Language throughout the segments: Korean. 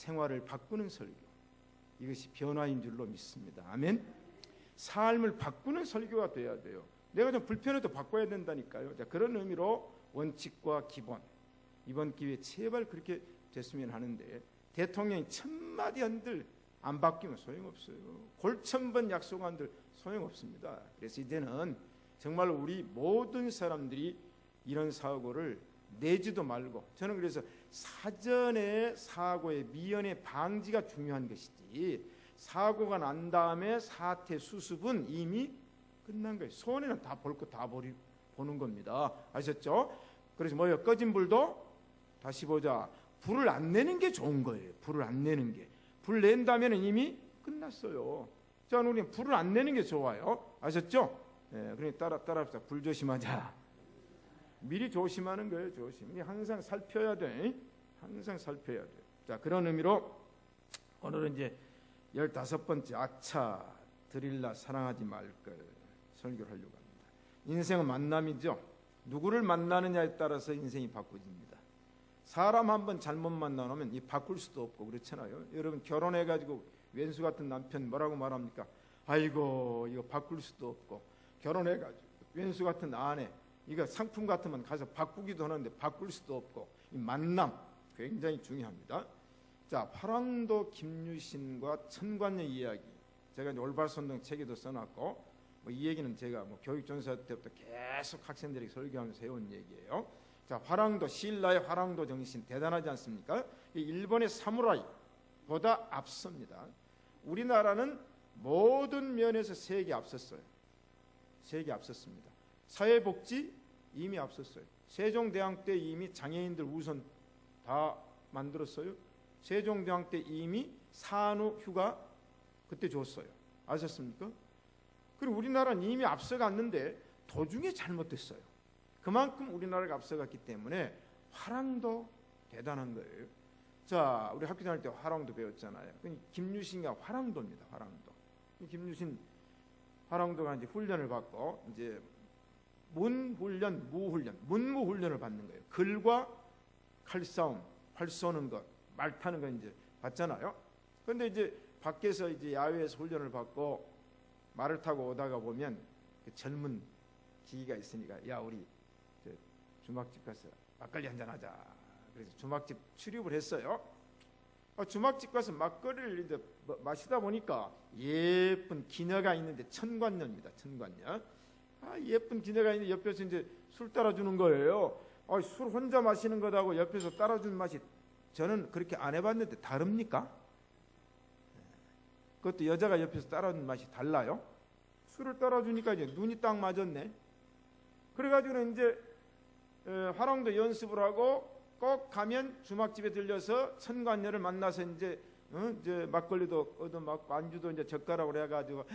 생활을 바꾸는 설교, 이것이 변화인 줄로 믿습니다. 아멘. 삶을 바꾸는 설교가 돼야 돼요. 내가 좀 불편해도 바꿔야 된다니까요. 자, 그런 의미로 원칙과 기본, 이번 기회에 제발 그렇게 됐으면 하는데, 대통령이 천마디 한들 안 바뀌면 소용없어요. 골천번 약속한들 소용없습니다. 그래서 이제는 정말 우리 모든 사람들이 이런 사고를 내지도 말고, 저는 그래서 사전에 사고의 미연의 방지가 중요한 것이지, 사고가 난 다음에 사태 수습은 이미 끝난 거예요. 손해는 다 볼 거 다 보는 겁니다. 아셨죠? 그래서 뭐예요? 꺼진 불도 다시 보자. 불을 안 내는 게 좋은 거예요. 불을 안 내는 게. 불 낸다면 이미 끝났어요. 자, 우리는 불을 안 내는 게 좋아요. 아셨죠? 예, 그러니까 따라합시다. 불 조심하자. 미리 조심하는 거예요. 조심. 항상 살펴야 돼. 항상 살펴야 돼. 자, 그런 의미로 오늘은 이제 15번째 아차 드릴라 사랑하지 말걸 설교를 하려고 합니다. 인생은 만남이죠. 누구를 만나느냐에 따라서 인생이 바꿔집니다. 사람 한번 잘못 만나면 이 바꿀 수도 없고 그렇잖아요. 여러분 결혼해가지고 왼수 같은 남편 뭐라고 말합니까? 아이고 이거 바꿀 수도 없고, 결혼해가지고 왼수 같은 아내 이거 상품 같으면 가서 바꾸기도 하는데 바꿀 수도 없고, 이 만남 굉장히 중요합니다. 자, 화랑도 김유신과 천관녀 이야기, 제가 이제 올바른선동 책에도 써놨고, 이 얘기는 제가 교육전사 때부터 계속 학생들에게 설교하면서 해온 얘기예요. 자, 화랑도, 신라의 화랑도 정신 대단하지 않습니까? 일본의 사무라이보다 앞섭니다. 우리나라는 모든 면에서 세계 앞섰어요. 세계 앞섰습니다. 사회복지 이미 앞섰어요. 세종대왕 때 이미 장애인들 우선 다 만들었어요. 세종대왕 때 이미 산후휴가 그때 줬어요. 아셨습니까? 그리고 우리나라는 이미 앞서갔는데 도중에 잘못됐어요. 그만큼 우리나라가 앞서갔기 때문에 화랑도 대단한 거예요. 자, 우리 학교 다닐 때 화랑도 배웠잖아요. 김유신과 화랑도입니다. 화랑도. 김유신 화랑도가 이제 훈련을 받고 이제 문훈련, 무훈련, 문무훈련을 받는 거예요. 글과 칼싸움, 활 쏘는 것, 말 타는 거 이제 받잖아요. 그런데 이제 밖에서 이제 야외에서 훈련을 받고 말을 타고 오다가 보면 그 젊은 기기가 있으니까, 야 우리 주막집 가서 막걸리 한잔 하자. 그래서 주막집 출입을 했어요. 주막집 가서 막걸리를 이제 마시다 보니까 예쁜 기녀가 있는데, 천관녀입니다. 천관녀. 예쁜 기녀가 있는데 옆에서 이제 술 따라주는 거예요. 술 혼자 마시는 것하고 옆에서 따라주는 맛이, 저는 그렇게 안 해봤는데 다릅니까? 그것도 여자가 옆에서 따라주는 맛이 달라요? 술을 따라주니까 이제 눈이 딱 맞았네. 그래가지고는 이제 화랑도 연습을 하고 꼭 가면 주막집에 들려서 천관녀를 만나서 이제 막걸리도 얻어먹고 안주도 이제 젓가락으로 해가지고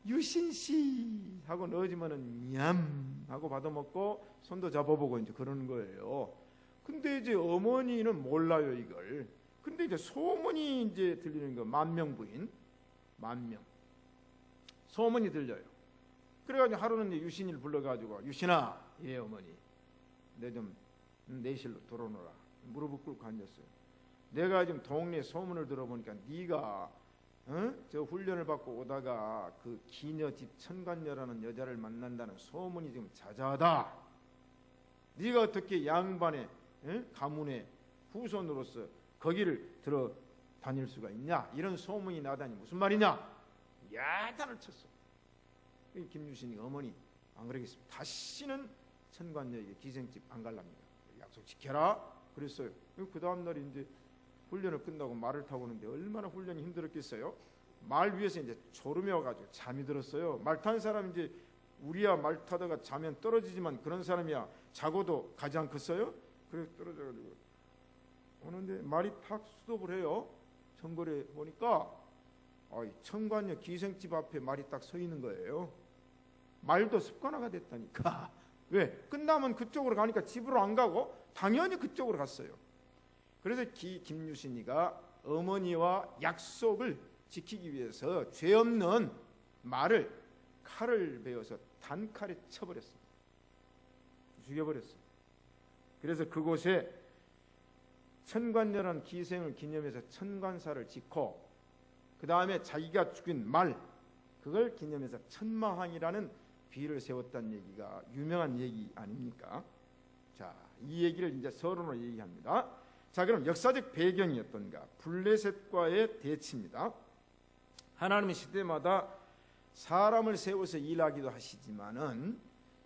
유신 씨 하고 넣어주면은 냠 하고 받아먹고 손도 잡아보고 이제 그러는 거예요. 근데 이제 어머니는 몰라요 이걸. 근데 이제 소문이 이제 들리는 거, 만명부인, 만명 소문이 들려요. 그래가지고 하루는 이제 유신이를 불러가지고, 유신아, 예 어머니, 내 좀 내실로 들어오너라. 무릎을 꿇고 앉았어요. 내가 지금 동네 소문을 들어보니까 네가 저 훈련을 받고 오다가 그 기녀 집 천관녀라는 여자를 만난다는 소문이 지금 자자하다. 네가 어떻게 양반의 가문의 후손으로서 거기를 들어 다닐 수가 있냐? 이런 소문이 나다니 무슨 말이냐? 야단을 쳤어. 김유신이, 어머니 안 그러겠습니다. 다시는 천관녀에게 기생집 안 갈랍니다. 약속 지켜라. 그랬어요. 그 다음 날이 이제 훈련을 끝나고 말을 타고 오는데 얼마나 훈련이 힘들었겠어요. 말 위에서 이제 졸음해 가지고 잠이 들었어요. 말 타는 사람 이제 우리야 말 타다가 자면 떨어지지만 그런 사람이야 자고도 가지 않겠어요? 그래서 떨어져 가지고 오는데 말이 탁 스톱을 해요. 정거리에 보니까 천관녀 기생집 앞에 말이 딱 서 있는 거예요. 말도 습관화가 됐다니까. 왜? 끝나면 그쪽으로 가니까 집으로 안 가고 당연히 그쪽으로 갔어요. 그래서 김유신이가 어머니와 약속을 지키기 위해서 죄 없는 말을 칼을 베어서 단칼에 쳐버렸어요. 죽여버렸어요. 그래서 그곳에 천관녀라는 기생을 기념해서 천관사를 짓고 그 다음에 자기가 죽인 말 그걸 기념해서 천마항이라는 비를 세웠다는 얘기가 유명한 얘기 아닙니까? 자, 이 얘기를 이제 서론으로 얘기합니다. 자, 그럼 역사적 배경이 어떤가? 블레셋과의 대치입니다. 하나님은 시대마다 사람을 세워서 일하기도 하시지만은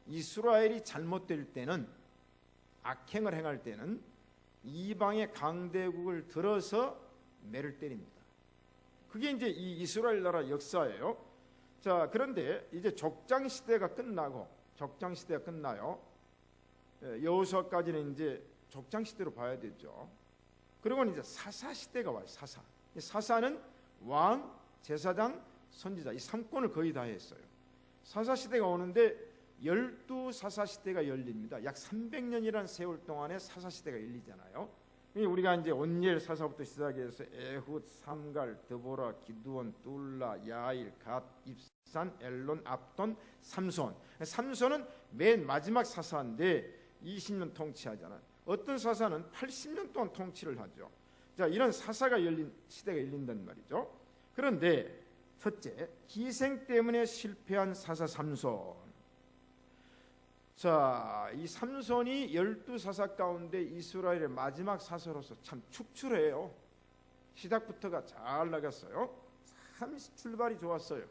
이스라엘이 잘못될 때는 악행을 행할 때는 이방의 강대국을 들어서 매를 때립니다. 그게 이제 이 이스라엘 나라 역사예요. 자, 그런데 이제 족장 시대가 끝나고 족장 시대가 끝나요. 여호수아까지는 이제 족장 시대로 봐야 되죠. 그리고 이제 사사 시대가 와요. 사사. 사사는 왕, 제사장, 선지자 이 3권을 거의 다 했어요. 사사 시대가 오는데 12사사 시대가 열립니다. 약 300년이라는 세월 동안에 사사 시대가 열리잖아요. 우리가 이제 온니엘 사사부터 시작해서 에훗, 삼갈, 드보라, 기드온, 툴라, 야일, 갓, 입산, 엘론, 압돈, 삼손. 삼손은 맨 마지막 사사인데 20년 통치하잖아요. 어떤 사사는 80년 동안 통치를 하죠. 자, 이런 사사가 열린 시대가 열린단 말이죠. 그런데 첫째, 기생 때문에 실패한 사사 삼손. 자, 이 삼손이 12사사 가운데 이스라엘의 마지막 사사로서 참 축출해요. 시작부터가 잘 나갔어요. 참 출발이 좋았어요.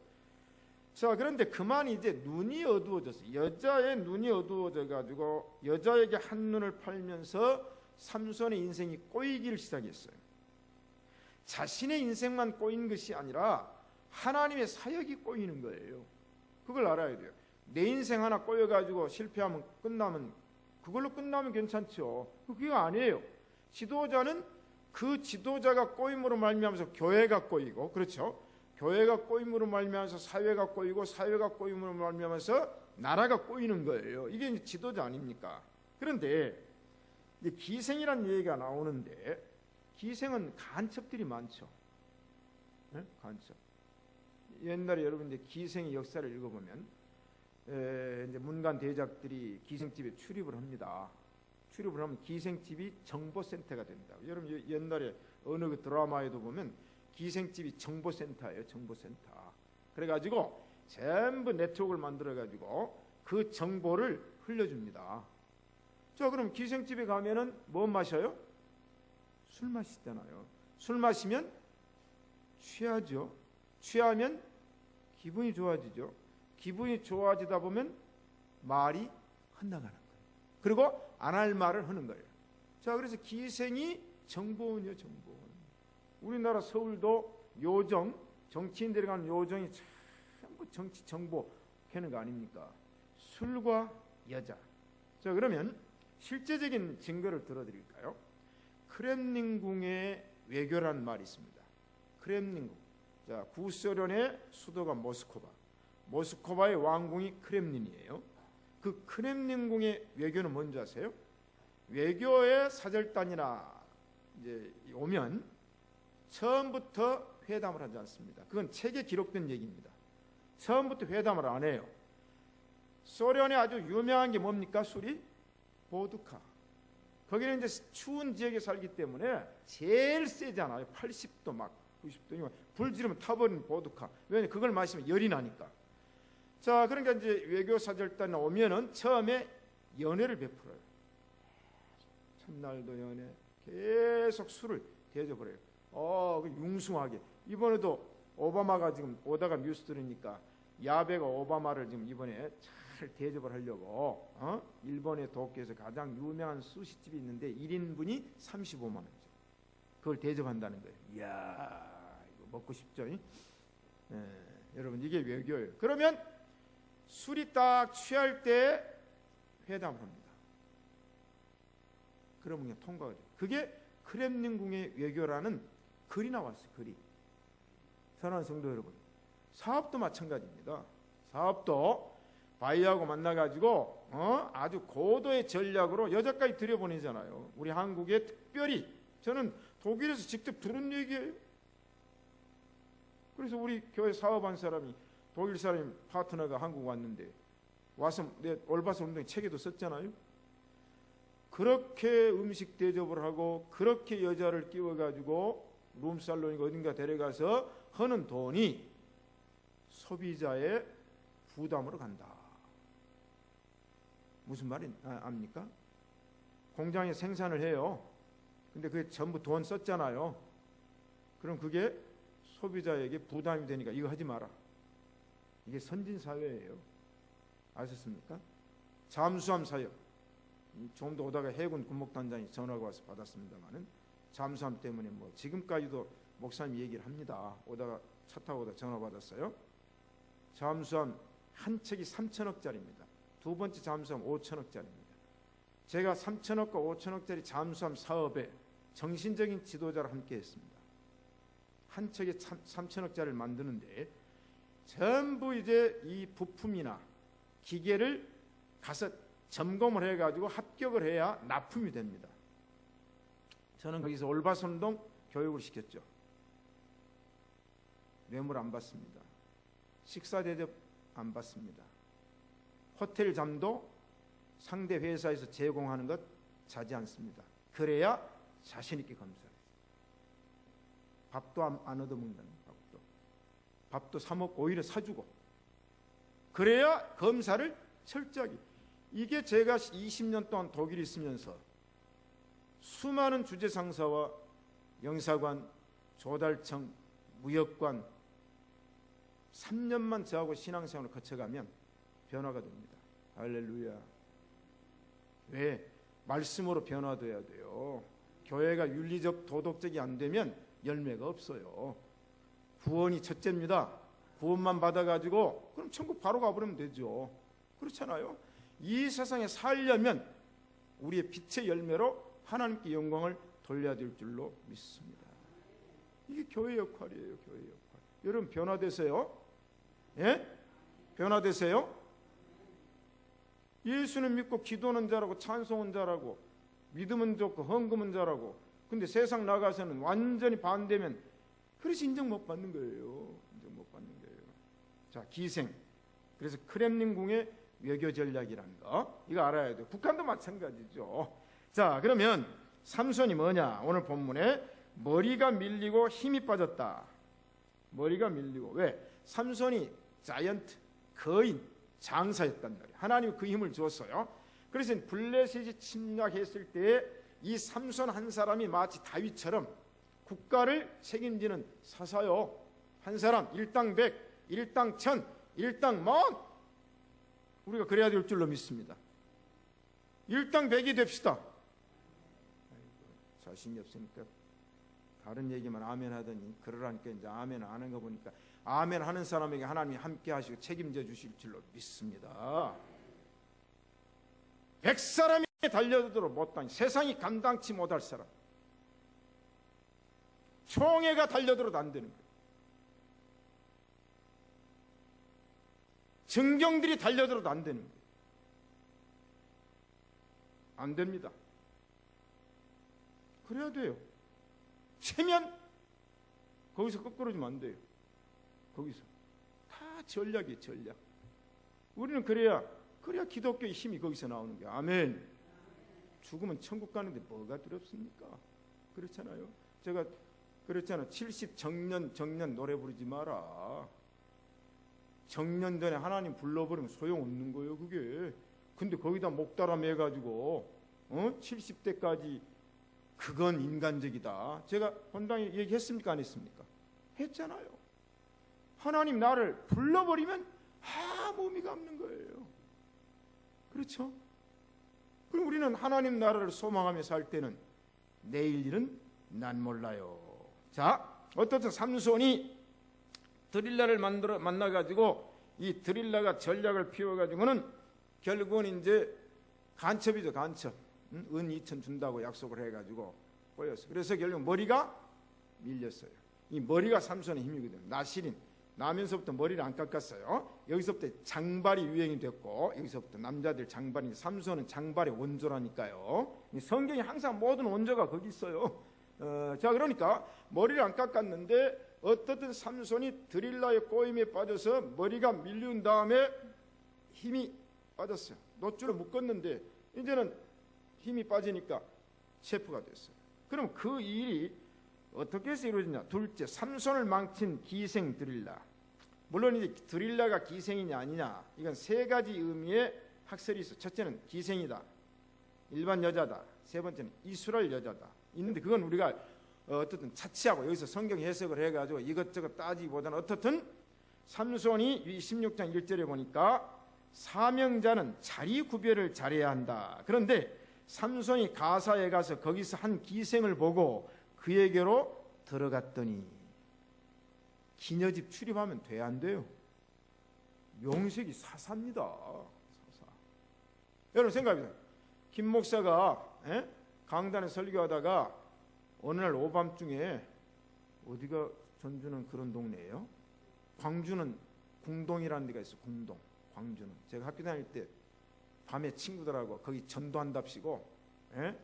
자, 그런데 그만 이제 눈이 어두워졌어요. 여자의 눈이 어두워져 가지고 여자에게 한눈을 팔면서 삼손의 인생이 꼬이기를 시작했어요. 자신의 인생만 꼬인 것이 아니라 하나님의 사역이 꼬이는 거예요. 그걸 알아야 돼요. 내 인생 하나 꼬여가지고 실패하면 끝나면 그걸로 끝나면 괜찮죠. 그게 아니에요. 지도자는 그 지도자가 꼬임으로 말미암아서 교회가 꼬이고, 그렇죠? 교회가 꼬임으로 말미암아서 사회가 꼬이고, 사회가 꼬임으로 말미암아서 나라가 꼬이는 거예요. 이게 이제 지도자 아닙니까? 그런데 이제 기생이라는 얘기가 나오는데 기생은 간첩들이 많죠. 네? 간첩. 옛날에 여러분 이제 기생의 역사를 읽어보면 이제 문관 대작들이 기생집에 출입을 합니다. 출입을 하면 기생집이 정보센터가 된다. 여러분 옛날에 어느 그 드라마에도 보면 기생집이 정보센터예요. 정보센터. 그래가지고 전부 네트워크를 만들어가지고 그 정보를 흘려줍니다. 자, 그럼 기생집에 가면은 뭐 마셔요? 술 마시잖아요. 술 마시면 취하죠. 취하면 기분이 좋아지죠. 기분이 좋아지다 보면 말이 헛나가는 거예요. 그리고 안 할 말을 하는 거예요. 자, 그래서 기생이 정보원이요, 정보원. 우리나라 서울도 요정, 정치인들이 가는 요정이 전부 정치 정보 하는 거 아닙니까? 술과 여자. 자, 그러면 실제적인 증거를 들어드릴까요? 크렘린궁의 외교라는 말이 있습니다. 크렘린궁. 자, 구소련의 수도가 모스크바. 모스크바의 왕궁이 크렘린이에요. 그 크렘린궁의 외교는 뭔지 아세요? 외교의 사절단이나 이제 오면 처음부터 회담을 하지 않습니다. 그건 책에 기록된 얘기입니다. 처음부터 회담을 안 해요. 소련의 아주 유명한 게 뭡니까? 술이 보드카. 거기는 이제 추운 지역에 살기 때문에 제일 세잖아요. 80도 막 90도. 불 지르면 타버리는 보드카. 왜냐면 그걸 마시면 열이 나니까. 자, 그러니까 이제 외교 사절단 오면은 처음에 연회를 베풀어요. 첫날도 연회. 계속 술을 대접을 해요. 융숭하게. 이번에도 오바마가 지금 오다가 뉴스 들으니까 야베가 오바마를 지금 이번에 잘 대접을 하려고 일본의 도쿄에서 가장 유명한 수시집이 있는데 1인분이 35만 원이죠. 그걸 대접한다는 거예요. 이야, 이거 먹고 싶죠? 여러분, 이게 외교예요. 그러면 술이 딱 취할 때 회담을 합니다. 그러면 그냥 통과가 돼요. 그게 크렘린궁의 외교라는 글이 나왔어요. 글이. 사랑하는 성도 여러분, 사업도 마찬가지입니다. 사업도 바이하고 만나가지고 아주 고도의 전략으로 여자까지 들여보내잖아요. 우리 한국에 특별히 저는 독일에서 직접 들은 얘기예요. 그래서 우리 교회 사업한 사람이 독일 사람이 파트너가 한국 왔는데 와서 내 올바스 운동회 책에도 썼잖아요. 그렇게 음식 대접을 하고 그렇게 여자를 끼워가지고 룸살롱이가 어딘가 데려가서 하는 돈이 소비자의 부담으로 간다. 무슨 말이 압니까? 공장에 생산을 해요. 근데 그게 전부 돈 썼잖아요. 그럼 그게 소비자에게 부담이 되니까 이거 하지 마라. 이게 선진 사회예요. 아셨습니까? 잠수함 사역. 좀 더 오다가 해군 군목단장이 전화가 와서 받았습니다만은 잠수함 때문에 뭐 지금까지도 목사님 얘기를 합니다. 오다가 차 타고 오다 전화 받았어요. 잠수함 한 척이 3천억짜리입니다. 두 번째 잠수함 5천억짜리입니다. 제가 3천억과 5천억짜리 잠수함 사업에 정신적인 지도자를 함께 했습니다. 한 척에 3천억짜리를 만드는데 전부 이제 이 부품이나 기계를 가서 점검을 해가지고 합격을 해야 납품이 됩니다. 저는 거기서 올바손동 교육을 시켰죠. 뇌물 안 받습니다. 식사 대접 안 받습니다. 호텔 잠도 상대 회사에서 제공하는 것 자지 않습니다. 그래야 자신 있게 검사해요. 밥도 안 얻어먹는 밥도 사 먹고 오히려 사주고 그래야 검사를 철저하게. 이게 제가 20년 동안 독일에 있으면서 수많은 주재상사와 영사관, 조달청, 무역관 3년만 저하고 신앙생활을 거쳐가면 변화가 됩니다. 할렐루야. 왜? 말씀으로 변화돼야 돼요. 교회가 윤리적 도덕적이 안 되면 열매가 없어요. 구원이 첫째입니다. 구원만 받아가지고 그럼 천국 바로 가버리면 되죠. 그렇잖아요. 이 세상에 살려면 우리의 빛의 열매로 하나님께 영광을 돌려야 될 줄로 믿습니다. 이게 교회 역할이에요. 교회 역할. 여러분 변화되세요? 예? 변화되세요? 예수는 믿고 기도는 잘하고 찬송은 잘하고 믿음은 좋고 헌금은 잘하고 근데 세상 나가서는 완전히 반대면 그래서 인정 못 받는 거예요. 인정 못 받는 거예요. 자, 기생. 그래서 크렘린궁의 외교 전략이라는 거 이거 알아야 돼요. 북한도 마찬가지죠. 자, 그러면 삼손이 뭐냐? 오늘 본문에 머리가 밀리고 힘이 빠졌다. 머리가 밀리고. 왜? 삼손이 자이언트, 거인, 장사였단 말이에요. 하나님이 그 힘을 주었어요. 그래서 블레셋이 침략했을 때 이 삼손 한 사람이 마치 다윗처럼 국가를 책임지는 사사요. 한 사람 일당 100, 일당 1000, 일당 10,000 우리가 그래야 될 줄로 믿습니다. 일당 100이 됩시다. 자신이 없으니까 다른 얘기만 아멘 하더니 그러라니까 이제 아멘 안 하는 거 보니까 아멘 하는 사람에게 하나님이 함께 하시고 책임져 주실 줄로 믿습니다. 100사람이 달려들도록 못다니 세상이 감당치 못할 사람 총회가 달려들어도 안 되는 거예요. 정경들이 달려들어도 안 되는 거예요. 안 됩니다. 그래야 돼요. 체면 거기서 거꾸로지면 안 돼요. 거기서 다 전략이에요. 전략. 우리는 그래야 기독교의 힘이 거기서 나오는 거예요. 아멘. 죽으면 천국 가는데 뭐가 두렵습니까? 그렇잖아요. 제가 그랬잖아요. 70 정년 노래 부르지 마라. 정년 전에 하나님 불러버리면 소용없는 거예요. 그게. 근데 거기다 목다라 매가지고 70대까지 그건 인간적이다. 제가 본당에 얘기했습니까? 안 했습니까? 했잖아요. 하나님 나를 불러버리면 아무 의미가 없는 거예요. 그렇죠? 그럼 우리는 하나님 나라를 소망하며 살 때는 내일 일은 난 몰라요. 자, 어떻든 삼손이 드릴라를 만나가지고 이 드릴라가 전략을 피워가지고는 결국은 이제 간첩이죠. 간첩. 은 2천 준다고 약속을 해가지고 꼬였어요. 그래서 결국 머리가 밀렸어요. 이 머리가 삼손의 힘이거든요. 나시린. 나면서부터 머리를 안 깎았어요. 여기서부터 장발이 유행이 됐고 여기서부터 남자들 장발이 삼손은 장발의 원조라니까요. 성경이 항상 모든 원조가 거기 있어요. 자, 그러니까 머리를 안 깎았는데 어떻든 삼손이 드릴라의 꼬임에 빠져서 머리가 밀린 다음에 힘이 빠졌어요. 노줄을 묶었는데 이제는 힘이 빠지니까 체포가 됐어요. 그럼 그 일이 어떻게 해서 이루어지냐? 둘째, 삼손을 망친 기생 드릴라. 물론 이제 드릴라가 기생이냐 아니냐, 이건 세 가지 의미의 학설이 있어. 첫째는 기생이다, 일반 여자다. 세 번째는 이스라엘 여자다. 있는데 그건 우리가 어떻든 차치하고 여기서 성경 해석을 해가지고 이것저것 따지기보다는 어떻든 삼손이 16장 1절에 보니까 사명자는 자리 구별을 잘해야 한다. 그런데 삼손이 가사에 가서 거기서 한 기생을 보고 그에게로 들어갔더니, 기녀집 출입하면 돼 안 돼요? 명색이 사사입니다. 사사. 여러분 생각해보세요. 김 목사가 강단에 설교하다가 어느 날 오밤중에, 어디가 전주는 그런 동네예요? 광주는 궁동이라는 데가 있어요. 궁동. 광주는 제가 학교 다닐 때 밤에 친구들하고 거기 전도한답시고,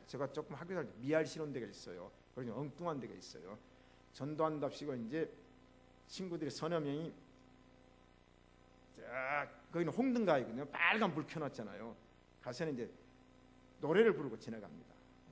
제가 조금 학교 다닐 때 미알 실온 데가 있어요. 거기 엉뚱한 데가 있어요. 전도한답시고 이제 친구들이 서너 명이 거기는 홍등가이거든요. 빨간 불 켜놨잖아요. 가서는 이제 노래를 부르고 지나갑니다.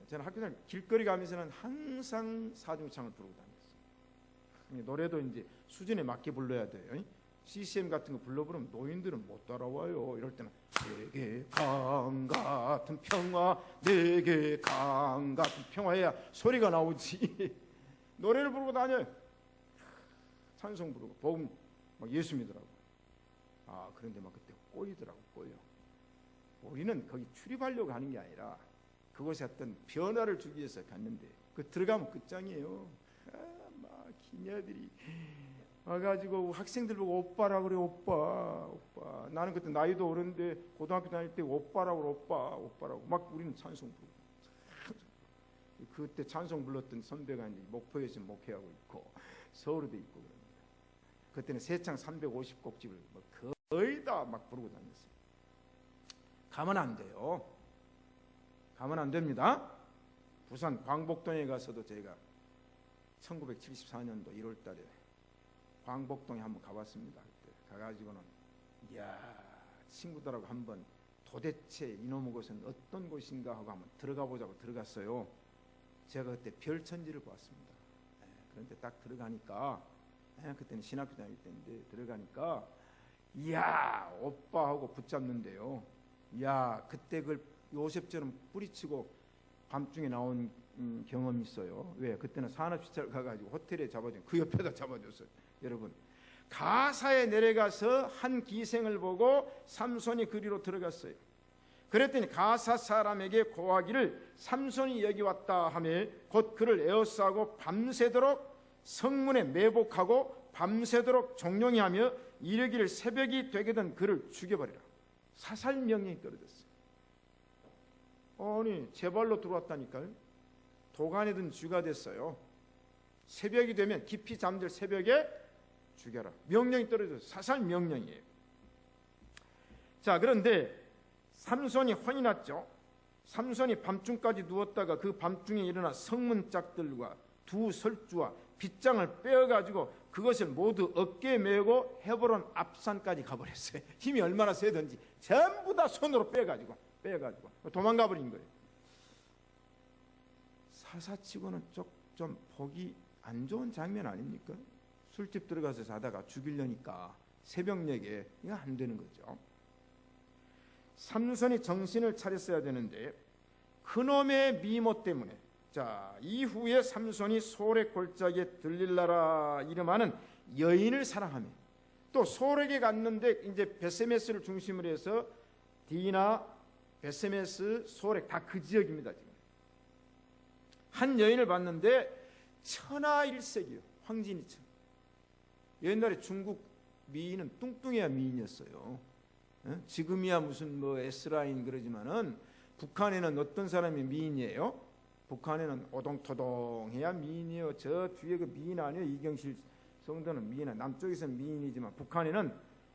저는 학교 다닐 길거리 가면서는 항상 사중창을 부르고 다녔어요. 노래도 이제 수준에 맞게 불러야 돼요. CCM 같은 거 불러 부르면 노인들은 못 따라와요. 이럴 때는 내게 강 같은 평화, 내게 강 같은 평화해야 소리가 나오지. 노래를 부르고 다녀요. 찬송 부르고 복음 막 예수 믿으라고. 그런데 막 그때 꼬이더라고. 꼬여. 우리는 거기 출입하려고 하는 게 아니라 그곳에 어떤 변화를 주기 위해서 갔는데, 그 들어가면 끝장이에요. 막 기녀들이 와가지고 학생들 보고 오빠라고 그래. 오빠. 나는 그때 나이도 어른데 고등학교 다닐 때 오빠라고 그래. 오빠라고 막 우리는 찬송 부르고. 그때 찬송 불렀던 선배가 이제 목포에서 목회하고 있고 서울에도 있고 그럽니다. 그때는 세창 350곡집을 거의 다 막 부르고 다녔어요. 가면 안 돼요. 가면 안 됩니다. 부산 광복동에 가서도 제가 1974년도 1월 달에 광복동에 한번 가봤습니다. 그때 가가지고는 친구들하고 한번 도대체 이놈의 곳은 어떤 곳인가 하고 한번 들어가 보자고 들어갔어요. 제가 그때 별천지를 보았습니다. 그런데 딱 들어가니까, 그때는 신학교 다닐 때인데 들어가니까 오빠 하고 붙잡는데요. 그때 그걸 요셉처럼 뿌리치고 밤중에 나온 경험이 있어요. 왜? 그때는 산업시설 가가지고 호텔에 잡아준, 그 옆에다 잡아줬어요. 여러분, 가사에 내려가서 한 기생을 보고 삼손이 그리로 들어갔어요. 그랬더니 가사 사람에게 고하기를 삼손이 여기 왔다 하며 곧 그를 에워싸고 밤새도록 성문에 매복하고 밤새도록 종용이 하며 이르기를 새벽이 되게 된 그를 죽여버리라. 사살 명령이 떨어졌어요. 아니 제 발로 들어왔다니까요. 도간에 든 쥐가 됐어요. 새벽이 되면 깊이 잠들 새벽에 죽여라. 명령이 떨어져서 사살 명령이에요. 자, 그런데 삼손이 혼이 났죠. 삼손이 밤중까지 누웠다가 그 밤중에 일어나 성문 짝들과 두 설주와 빗장을 빼어가지고 그것을 모두 어깨에 메고 헤브론 앞산까지 가버렸어요. 힘이 얼마나 세든지 전부 다 손으로 빼가지고 도망가 버린 거예요. 사사치고는 좀 보기 안 좋은 장면 아닙니까? 술집 들어가서 자다가 죽이려니까 새벽녘에 이거 안 되는 거죠. 삼손이 정신을 차렸어야 되는데 그놈의 미모 때문에, 자, 이후에 삼손이 소렉 골짜기에 들릴라라 이름하는 여인을 사랑하며 또 소렉에 갔는데 이제 베세메스를 중심으로 해서 디나, 베세메스, 소렉 다 그 지역입니다. 지금 한 여인을 봤는데 천하일색이요. 황진이처럼. 옛날에 중국 미인은 뚱뚱해야 미인이었어요. 지금이야 무슨 뭐 S라인 그러지만은 북한에는 어떤 사람이 미인이에요? 북한에는 오동토동해야 미인이에요. 저 뒤에 그 미인 아니에요? 이경실 성도는 미인, 남쪽에서는 미인이지만 북한에는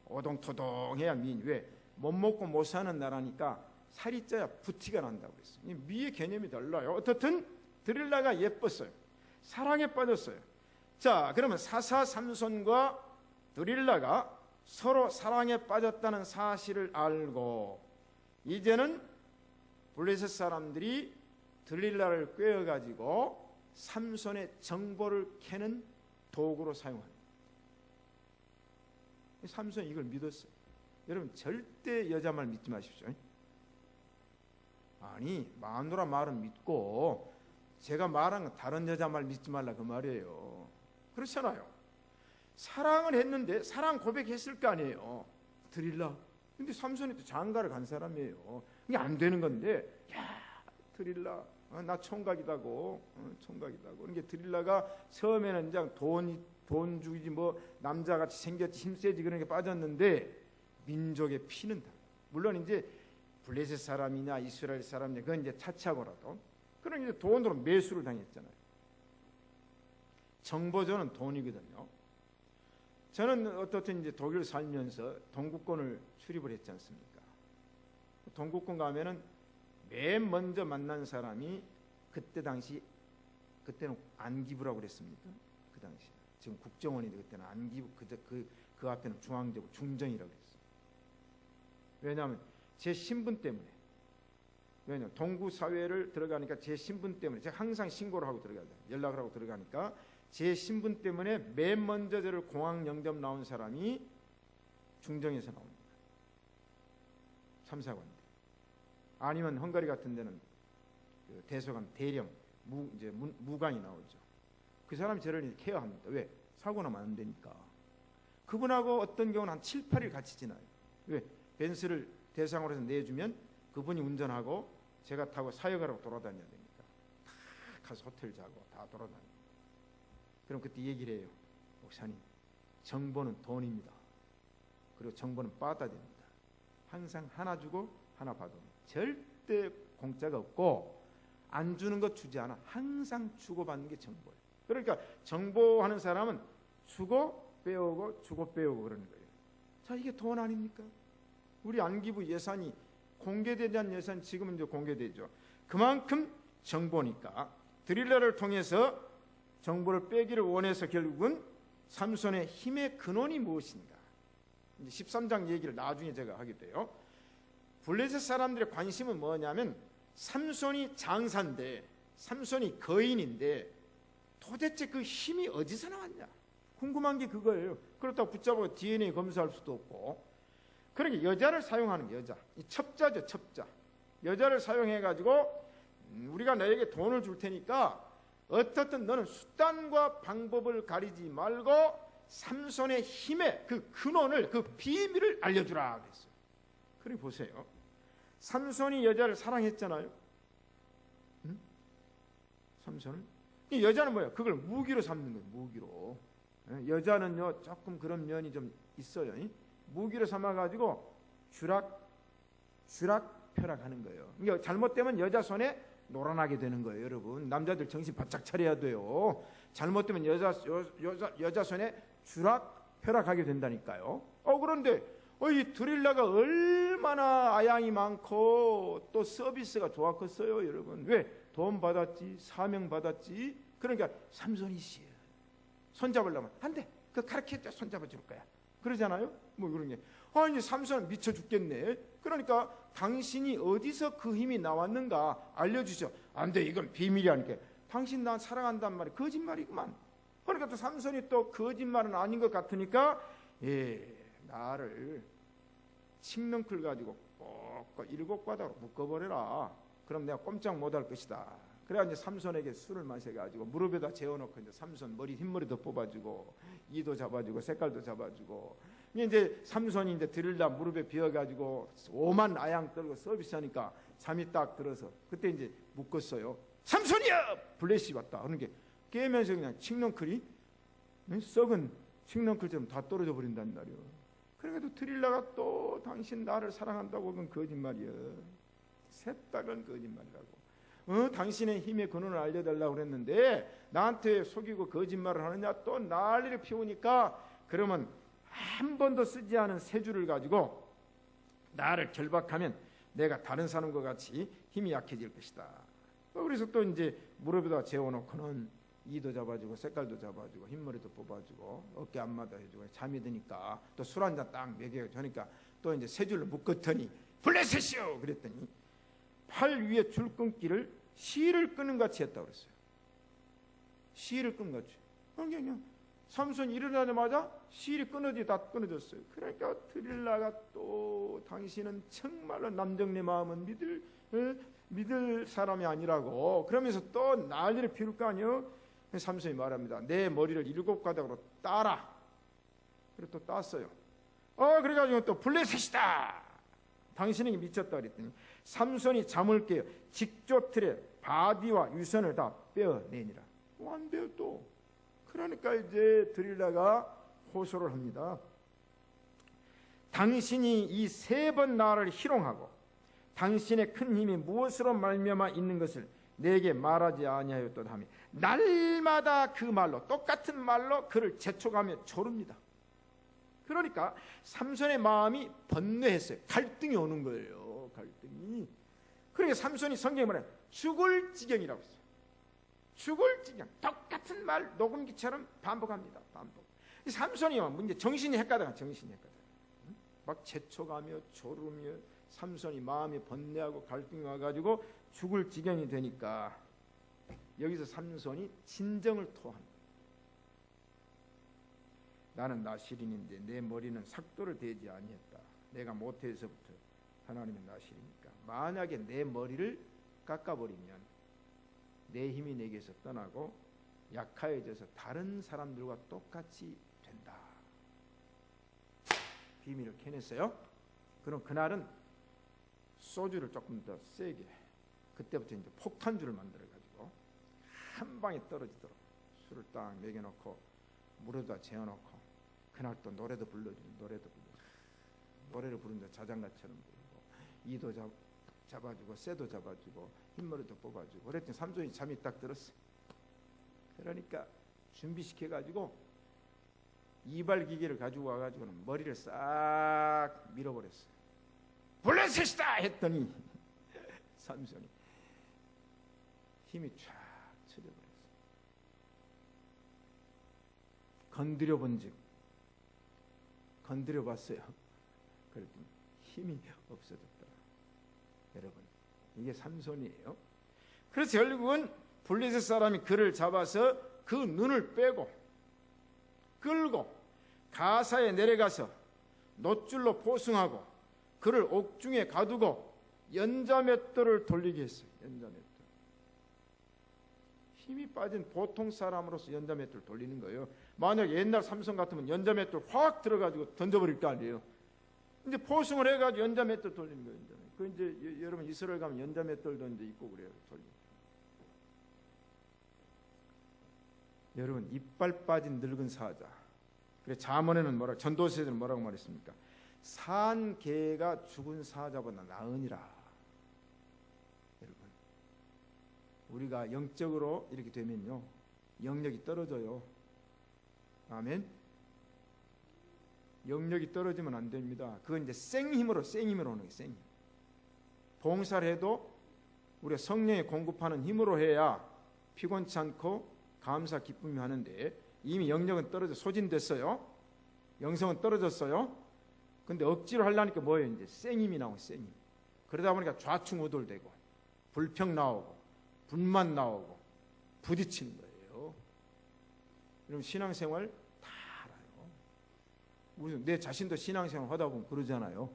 오동토동해야 미인. 왜? 못 먹고 못 사는 나라니까 살이 쪄야 부티가 난다고 그랬어요. 미의 개념이 달라요. 어떻든 드릴라가 예뻤어요. 사랑에 빠졌어요. 자, 그러면 사사 삼손과 드릴라가 서로 사랑에 빠졌다는 사실을 알고 이제는 블레셋 사람들이 들릴라를 꿰어가지고 삼손의 정보를 캐는 도구로 사용합니다. 삼손이 이걸 믿었어요. 여러분 절대 여자 말 믿지 마십시오. 아니 마누라 말은 믿고 제가 말한 건 다른 여자 말 믿지 말라 그 말이에요. 그렇잖아요. 사랑을 했는데 사랑 고백했을 거 아니에요. 들릴라. 근데 삼손이 또 장가를 간 사람이에요. 이게 안 되는 건데 야 들릴라 나 총각이다고 총각이다고. 그러니까 들릴라가 처음에는 그냥 돈 주지 뭐 남자같이 생겼지 힘세지 그런 게 빠졌는데 민족의 피는 다. 물론 이제 블레셋 사람이냐 이스라엘 사람이냐 그건 이제 차치하고라도 그런 이제 돈으로 매수를 당했잖아요. 정보전은 돈이거든요. 저는 어떻든 이제 독일 살면서 동구권을 출입을 했지 않습니까? 동구권 가면은 맨 먼저 만난 사람이 그때는 안기부라고 그랬습니까? 그 당시 지금 국정원인데 그때는 안기부 그 앞에는 중앙정부 중정이라고 그랬어요. 왜냐하면 제 신분 때문에. 왜냐하면 동구 사회를 들어가니까 제 신분 때문에 제가 항상 신고를 하고 들어가야 돼요. 연락을 하고 들어가니까 제 신분 때문에 맨 먼저 저를 공항 영접 나온 사람이 중정에서 나옵니다. 참사관들. 아니면 헝가리 같은 데는 그 대서관 대령 무관이 나오죠. 그 사람이 저를 케어합니다. 왜? 사고 나면 안 되니까. 그분하고 어떤 경우는 한 7, 8일 같이 지나요. 왜? 벤츠를 대상으로 해서 내주면 그분이 운전하고 제가 타고 사역하라고 돌아다녀야 되니까 다 가서 호텔 자고 다 돌아다니고. 그럼 그때 얘기를 해요. 목사님, 정보는 돈입니다. 그리고 정보는 받아야 됩니다. 항상 하나 주고 하나 받아. 절대 공짜가 없고 안 주는 것 주지 않아. 항상 주고받는 게 정보예요. 그러니까 정보하는 사람은 주고 빼오고 주고 빼오고 그러는 거예요. 자, 이게 돈 아닙니까? 우리 안기부 예산이 공개되지 않은 예산 지금은 이제 공개되죠. 그만큼 정보니까 드릴라를 통해서 정보를 빼기를 원해서 결국은 삼손의 힘의 근원이 무엇인가? 이제 13장 얘기를 나중에 제가 하게 돼요. 블레셋 사람들의 관심은 뭐냐면 삼손이 장사인데 삼손이 거인인데 도대체 그 힘이 어디서 나왔냐? 궁금한 게 그거예요. 그렇다고 붙잡고 DNA 검사할 수도 없고. 그러니까 여자를 사용하는 게 여자. 이 첩자죠, 첩자. 여자를 사용해가지고 우리가 너에게 돈을 줄 테니까 어떻든 너는 수단과 방법을 가리지 말고 삼손의 힘의 그 근원을 그 비밀을 알려주라 그랬어요. 그리고 보세요. 삼손이 여자를 사랑했잖아요. 응? 삼손을. 이 여자는 뭐예요? 그걸 무기로 삼는 거예요. 무기로. 여자는요 조금 그런 면이 좀 있어요. 무기로 삼아가지고 쥐락펴락하는 거예요. 그러니까 잘못되면 여자 손에 놀아나게 되는 거예요, 여러분. 남자들 정신 바짝 차려야 돼요. 잘못되면 여자 손에 쥐락펴락하게 된다니까요. 그런데 이 드릴라가 얼마나 아양이 많고 또 서비스가 좋았겠어요, 여러분. 왜? 돈 받았지, 사명 받았지. 그러니까 삼손이 씨예요. 손잡으려면 안 돼. 그 가르쳤자 손잡아 줄 거야. 그러잖아요. 뭐 그런 게. 이제 삼손은 미쳐 죽겠네. 그러니까 당신이 어디서 그 힘이 나왔는가 알려주죠. 안 돼, 이건 비밀이라니까. 당신 나 사랑한단 말이 거짓말이구만. 그러니까 또 삼손이 또 거짓말은 아닌 것 같으니까 나를 칡넝쿨 가지고 꼭 7바닥으로 묶어버려라. 그럼 내가 꼼짝 못할 것이다. 그래야 이제 삼손에게 술을 마셔가지고 무릎에다 재워놓고 이제 삼손 흰머리도 뽑아주고 이도 잡아주고 색깔도 잡아주고 이제 삼손이 이제 드릴라 무릎에 비어가지고 오만 아양 떨고 서비스하니까 잠이 딱 들어서 그때 이제 묶었어요. 삼손이야! 블레시 왔다. 그런 게 깨면서 그냥 칡넝쿨이 썩은 칡넝쿨처럼 다 떨어져 버린단 말이에요. 그래도 드릴라가 또 당신 나를 사랑한다고 그건 거짓말이야. 새딱은 거짓말이라고. 당신의 힘의 근원을 알려달라고 그랬는데 나한테 속이고 거짓말을 하느냐. 또 난리를 피우니까 그러면 한 번도 쓰지 않은 세 줄을 가지고 나를 결박하면 내가 다른 사람과 같이 힘이 약해질 것이다. 그래서 또 이제 무릎에다 재워놓고는 이도 잡아주고 색깔도 잡아주고 흰머리도 뽑아주고 어깨 안마도 해주고 잠이 드니까 또 술 한잔 딱 먹여주니까 또 이제 세 줄로 묶었더니 블레셋이요 그랬더니 팔 위에 줄 끊기를 실을 끄는 같이 했다고 그랬어요. 실을 끈 같이. 그냥 삼손이 일어나자마자 실이 다 끊어졌어요. 그러니까 드릴라가 또 당신은 정말로 남정네 마음은 믿을 사람이 아니라고 그러면서 또 난리를 피울 거 아니에요. 삼손이 말합니다. 내 머리를 7가닥으로 따라. 그리고 또 땄어요. 그래가지고 또 블레셋이다. 당신에게 미쳤다 그랬더니 삼손이 잠을 깨어 직조틀에 바디와 유선을 다 빼어내니라. 안 돼요 또. 그러니까 이제 드릴라가 호소를 합니다. 당신이 이 3번 나를 희롱하고 당신의 큰 힘이 무엇으로 말미암아 있는 것을 내게 말하지 아니하였도다 하며 날마다 그 말로 똑같은 말로 그를 재촉하며 조릅니다. 그러니까 삼손의 마음이 번뇌했어요. 갈등이 오는 거예요. 갈등이. 그러니까 삼손이 성경에 말해 죽을 지경이라고 했어요. 죽을 지경. 똑같은 말 녹음기처럼 반복합니다. 반복. 삼손이 이제 정신이 헷가다가 막 재촉하며 조르며 삼손이 마음이 번뇌하고 갈등이 와가지고 죽을 지경이 되니까 여기서 삼손이 진정을 토합니다. 나는 나실인인데 내 머리는 삭도를 대지 아니했다. 내가 모태에서부터 하나님의 나실이니까 만약에 내 머리를 깎아버리면 내 힘이 내게서 떠나고 약하여져서 다른 사람들과 똑같이 된다. 비밀을 캐냈어요. 그럼 그날은 소주를 조금 더 세게, 그때부터 이제 폭탄주를 만들어가지고 한 방에 떨어지도록 술을 딱 먹여놓고 물에다 재워놓고 그날 또 노래도 불러주고 노래를 부른다 자장가처럼 부르고 이도 잡아주고 쇠도 잡아주고 흰머리도 뽑아주고 그랬더니 삼손이 잠이 딱 들었어. 그러니까 준비시켜가지고 이발기계를 가지고 와가지고는 머리를 싹 밀어버렸어. 블레셋이다 했더니 삼손이 힘이 쫙 쳐져버렸어. 건드려봤어요. 그랬더니 힘이 없어졌다. 여러분, 이게 삼손이에요. 그래서 결국은 블레셋 사람이 그를 잡아서 그 눈을 빼고 끌고 가사에 내려가서 놋줄로 포승하고 그를 옥중에 가두고 연자맷돌을 돌리게 했어요. 연자맷돌. 힘이 빠진 보통 사람으로서 연자맷돌 돌리는 거예요. 만약 옛날 삼손 같으면 연자맷돌 확 들어가지고 던져버릴 거 아니에요. 이제 포승을 해가지고 연자맷돌 돌리는 거예요. 그 이제 여러분 이스라엘 가면 연자맷돌도 이제 있고 그래요. 여러분 이빨 빠진 늙은 사자. 그래 잠언에는 전도서에는 뭐라고 말했습니까? 산 개가 죽은 사자보다 나으니라. 여러분 우리가 영적으로 이렇게 되면요 영력이 떨어져요. 아멘. 영력이 떨어지면 안 됩니다. 그건 이제 생힘으로 오는 거예요. 생힘. 봉사를 해도 우리가 성령이 공급하는 힘으로 해야 피곤치 않고 감사 기쁨이 하는데 이미 영력은 떨어져 소진됐어요. 영성은 떨어졌어요. 근데 억지로 하려니까 뭐예요? 이제 생힘이 나오고 생힘. 그러다 보니까 좌충우돌되고 불평 나오고 분만 나오고 부딪히는 거예요. 여러분 신앙생활 다 알아요. 내 자신도 신앙생활 하다 보면 그러잖아요.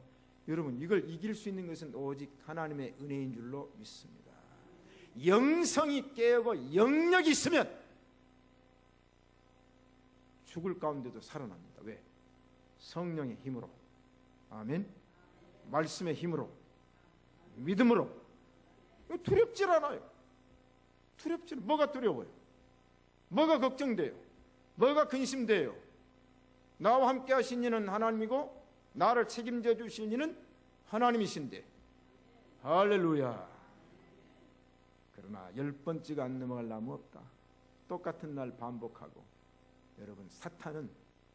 여러분 이걸 이길 수 있는 것은 오직 하나님의 은혜인 줄로 믿습니다. 영성이 깨어고 영력이 있으면 죽을 가운데도 살아납니다. 왜? 성령의 힘으로. 아멘. 말씀의 힘으로, 믿음으로. 두렵질 않아요. 뭐가 두려워요? 뭐가 걱정돼요? 뭐가 근심돼요? 나와 함께 하신 이는 하나님이고 나를 책임져 주신 이는 하나님이신데. 할렐루야. 그러나 10번째가 안 넘어갈 나무 없다. 똑같은 날 반복하고 여러분 사탄은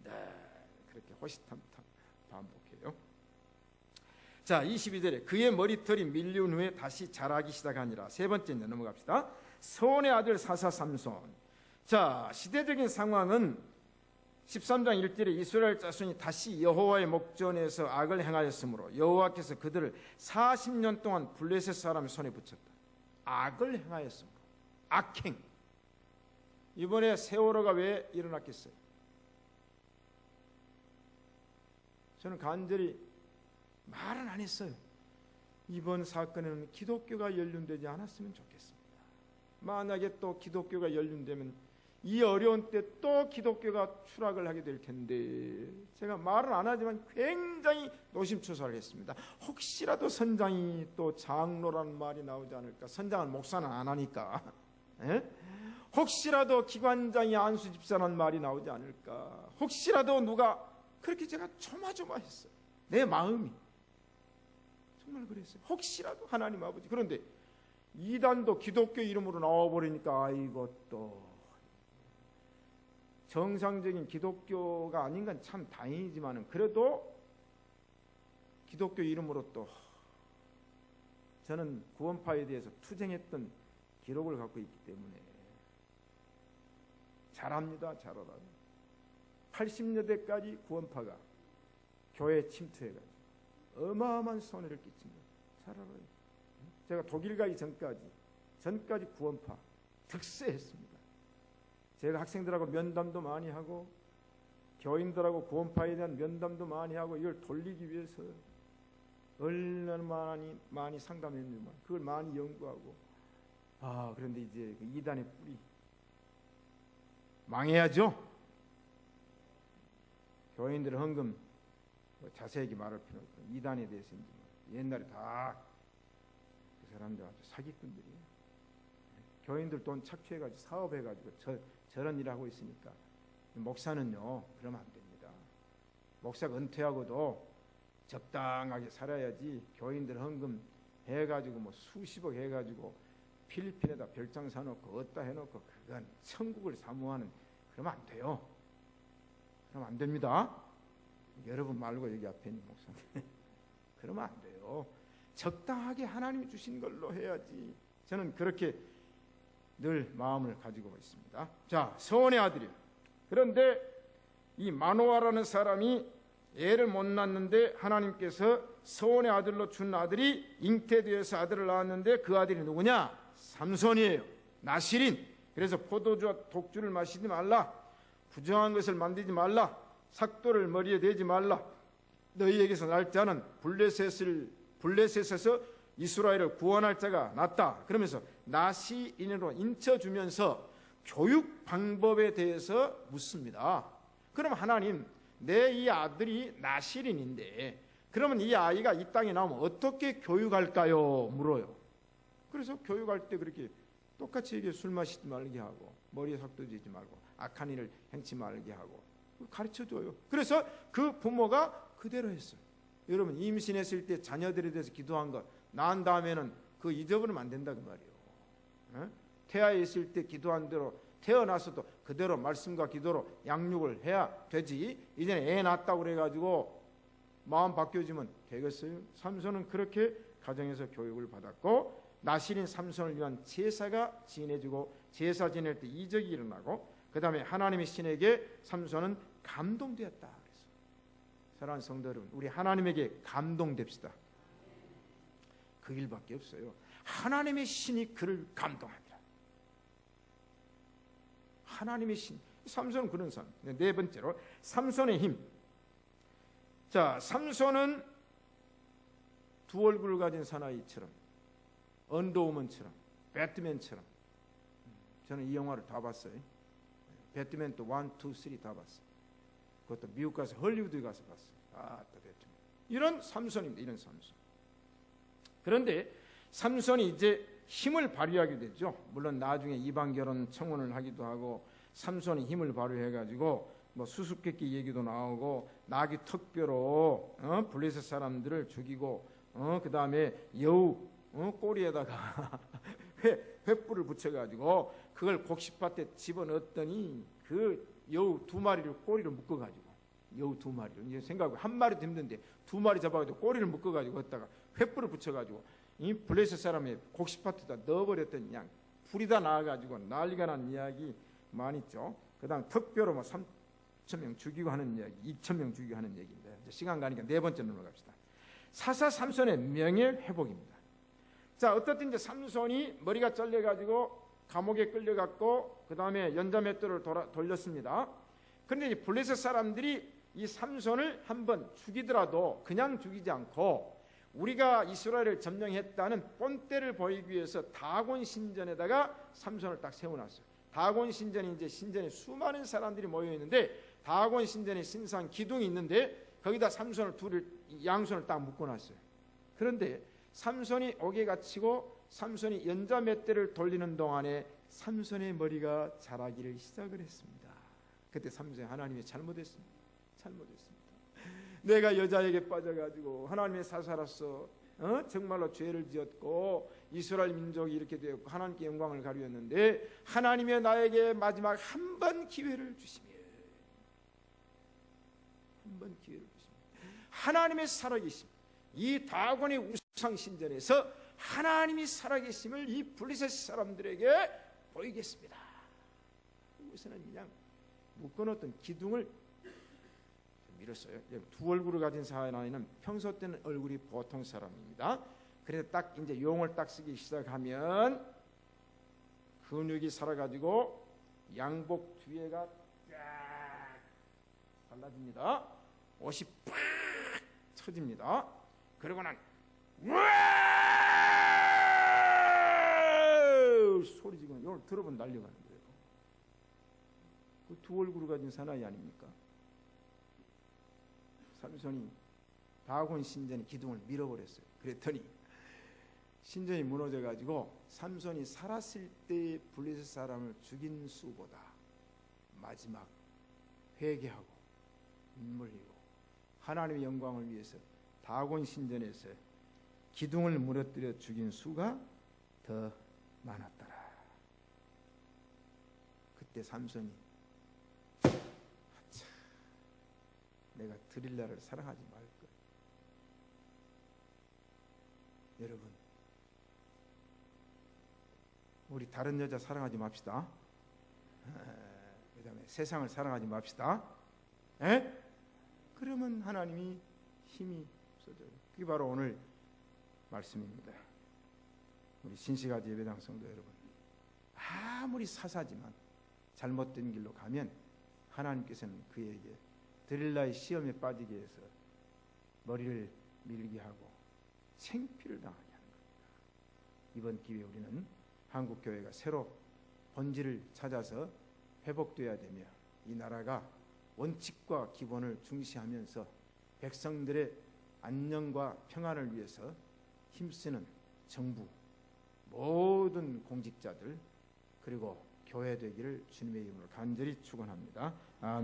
그렇게 호시탐탐 반복해요. 자 22절에 그의 머리털이 밀려온 후에 다시 자라기 시작하니라. 세 번째 넘어갑시다. 서온의 아들 사사 삼손. 자 시대적인 상황은 13장 1절에 이스라엘 자손이 다시 여호와의 목전에서 악을 행하였으므로 여호와께서 그들을 40년 동안 블레셋 사람의 손에 붙였다. 악을 행하였으므로. 악행. 이번에 세월호가 왜 일어났겠어요? 저는 간절히 말은 안 했어요. 이번 사건에는 기독교가 연륜되지 않았으면 좋겠습니다. 만약에 또 기독교가 연륜되면 이 어려운 때 또 기독교가 추락을 하게 될 텐데, 제가 말은 안 하지만 굉장히 노심초사를 했습니다. 혹시라도 선장이 또 장로라는 말이 나오지 않을까. 선장은 목사는 안 하니까. 에? 혹시라도 기관장이 안수집사라는 말이 나오지 않을까. 혹시라도 누가, 그렇게 제가 조마조마했어요. 내 마음이 정말 그랬어요. 혹시라도 하나님 아버지. 그런데 이단도 기독교 이름으로 나와버리니까 아이고, 또 정상적인 기독교가 아닌 건 참 다행이지만 그래도 기독교 이름으로 또 저는 구원파에 대해서 투쟁했던 기록을 갖고 있기 때문에 잘합니다. 잘 알아요. 80년대까지 구원파가 교회에 침투해가지고 어마어마한 손해를 끼칩니다. 잘 알아요. 제가 독일 가기 전까지 구원파 득세했습니다. 제가 학생들하고 면담도 많이 하고 교인들하고 구원파에 대한 면담도 많이 하고 이걸 돌리기 위해서 얼마나 많이 상담했는지 그걸 많이 연구하고. 그런데 이제 그 이단의 뿌리 망해야죠. 교인들의 헌금 자세하게 말할 필요 없고 이단에 대해서 옛날에 다 그 사람들 아주 사기꾼들이에요. 교인들 돈 착취해가지고 사업해가지고 저런 일 하고 있으니까 목사는요 그러면 안 됩니다. 목사가 은퇴하고도 적당하게 살아야지. 교인들 헌금 해가지고 뭐 수십억 해가지고 필리핀에다 별장 사놓고 어디다 해놓고 그건 천국을 사모하는, 그러면 안 돼요. 그러면 안 됩니다. 여러분 말고 여기 앞에 있는 목사님 그러면 안 돼요. 적당하게 하나님이 주신 걸로 해야지. 저는 그렇게 늘 마음을 가지고 있습니다. 자, 서원의 아들이요. 그런데 이 마노아라는 사람이 애를 못 낳는데 하나님께서 서원의 아들로 준 아들이 잉태되어서 아들을 낳았는데 그 아들이 누구냐? 삼손이에요. 나실인. 그래서 포도주와 독주를 마시지 말라. 부정한 것을 만들지 말라. 삭도를 머리에 대지 말라. 너희에게서 날 자는 블레셋에서 이스라엘을 구원할 자가 낫다. 그러면서 나시인으로 인쳐주면서 교육 방법에 대해서 묻습니다. 그럼 하나님, 내 이 아들이 나시린인데 그러면 이 아이가 이 땅에 나오면 어떻게 교육할까요? 물어요. 그래서 교육할 때 그렇게 똑같이 이게 술 마시지 말게 하고 머리에 삭도 지지 말고 악한 일을 행치 말게 하고 가르쳐줘요. 그래서 그 부모가 그대로 했어요. 여러분 임신했을 때 자녀들에 대해서 기도한 것 낳은 다음에는 그 잊어버리면 안 된다 그 말이에요. 태아에 있을 때 기도한 대로 태어나서도 그대로 말씀과 기도로 양육을 해야 되지. 이제는 애 낳았다고 그래가지고 마음 바뀌어지면 되겠어요? 삼손은 그렇게 가정에서 교육을 받았고 나실인 삼손을 위한 제사가 지내지고 제사 지낼 때 이적이 일어나고 그 다음에 하나님의 신에게 삼손은 감동되었다. 그래서 사랑하는 성도 여러분, 우리 하나님에게 감동됩시다. 그 일밖에 없어요. 하나님의 신이 그를 감동합니다. 하나님의 신. 삼손은 그런 사람. 네 번째로 삼손의 힘. 자, 삼손은 두 얼굴을 가진 사나이처럼, 언더우먼처럼, 배트맨처럼. 저는 이 영화를 다 봤어요. 배트맨도 1, 2, 3 다 봤어요. 그것도 미국 가서 헐리우드에 가서 봤어요. 또 배트맨. 이런 삼손입니다. 이런 삼손. 그런데 삼손이 이제 힘을 발휘하게 되죠. 물론 나중에 이방 결혼 청혼을 하기도 하고 삼손이 힘을 발휘해가지고 뭐 수수께끼 얘기도 나오고 나귀 턱뼈로 블레셋 사람들을 죽이고 그 다음에 여우 꼬리에다가 횃불을 붙여가지고 그걸 곡식밭에 집어넣었더니 그 여우 두 마리를 꼬리를 묶어가지고 여우 두 마리를 이제 생각하고 한 마리도 힘든데 두 마리 잡아가지고 꼬리를 묶어가지고 했다가 횃불을 붙여가지고 이 블레셋 사람의 곡식밭에다 넣어버렸더니 그냥 불이 다 나와가지고 난리가 난 이야기 많이 있죠. 그 다음 턱뼈로 뭐 3천 명 죽이고 하는 이야기, 2천 명 죽이고 하는 얘기입니다. 이제 시간 가니까 네 번째 넘어갑시다. 사사 삼손의 명예 회복입니다. 자, 어떻든 이제 삼손이 머리가 잘려가지고 감옥에 끌려갔고 그 다음에 연자맷돌을 돌렸습니다. 그런데 이 블레셋 사람들이 이 삼손을 한번 죽이더라도 그냥 죽이지 않고 우리가 이스라엘을 점령했다는 본때를 보이기 위해서 다곤 신전에다가 삼손을 딱 세워놨어요. 다곤 신전이 이제 신전에 수많은 사람들이 모여 있는데 다곤 신전에 신상 기둥이 있는데 거기다 삼손을 양손을 딱 묶어놨어요. 그런데 삼손이 옥에 갇히고 삼손이 연자맷대를 돌리는 동안에 삼손의 머리가 자라기를 시작을 했습니다. 그때 삼손이 하나님이 잘못했습니다. 내가 여자에게 빠져가지고 하나님의 사사로서 정말로 죄를 지었고 이스라엘 민족이 이렇게 되었고 하나님께 영광을 가리웠는데 하나님의 나에게 마지막 한 번 기회를 주시며 하나님의 살아계심, 이 다곤의 우상신전에서 하나님이 살아계심을 이 블레셋 사람들에게 보이겠습니다. 이것은 그냥 묶어놓던 기둥을 밀었어요. 두 얼굴을 가진 사나이는 평소 때는 얼굴이 보통 사람입니다. 그래서 딱 이제 용을 딱 쓰기 시작하면 근육이 살아가지고 양복 뒤에가 쫙 갈라집니다. 옷이 팍 터집니다. 그러고는 소리 지금 이걸 들어보면 날려가는 거예요. 그 두 얼굴을 가진 사나이 아닙니까? 삼손이 다곤 신전의 기둥을 밀어버렸어요. 그랬더니 신전이 무너져가지고 삼손이 살았을 때 블레셋 사람을 죽인 수보다 마지막 회개하고 눈물 흘리고 하나님의 영광을 위해서 다곤 신전에서 기둥을 무너뜨려 죽인 수가 더 많았더라. 그때 삼손이 내가 드릴라를 사랑하지 말걸. 여러분, 우리 다른 여자 사랑하지 맙시다. 그 다음에 세상을 사랑하지 맙시다. 그러면 하나님이 힘이 없어져요. 그게 바로 오늘 말씀입니다. 우리 신시가지 예배당 성도 여러분, 아무리 사사지만 잘못된 길로 가면 하나님께서는 그에게 드릴라의 시험에 빠지게 해서 머리를 밀게 하고 생피를 당하게 하는 겁니다. 이번 기회에 우리는 한국교회가 새로 본질을 찾아서 회복되어야 되며 이 나라가 원칙과 기본을 중시하면서 백성들의 안녕과 평안을 위해서 힘쓰는 정부, 모든 공직자들 그리고 교회 되기를 주님의 이름으로 간절히 축원합니다. 아멘.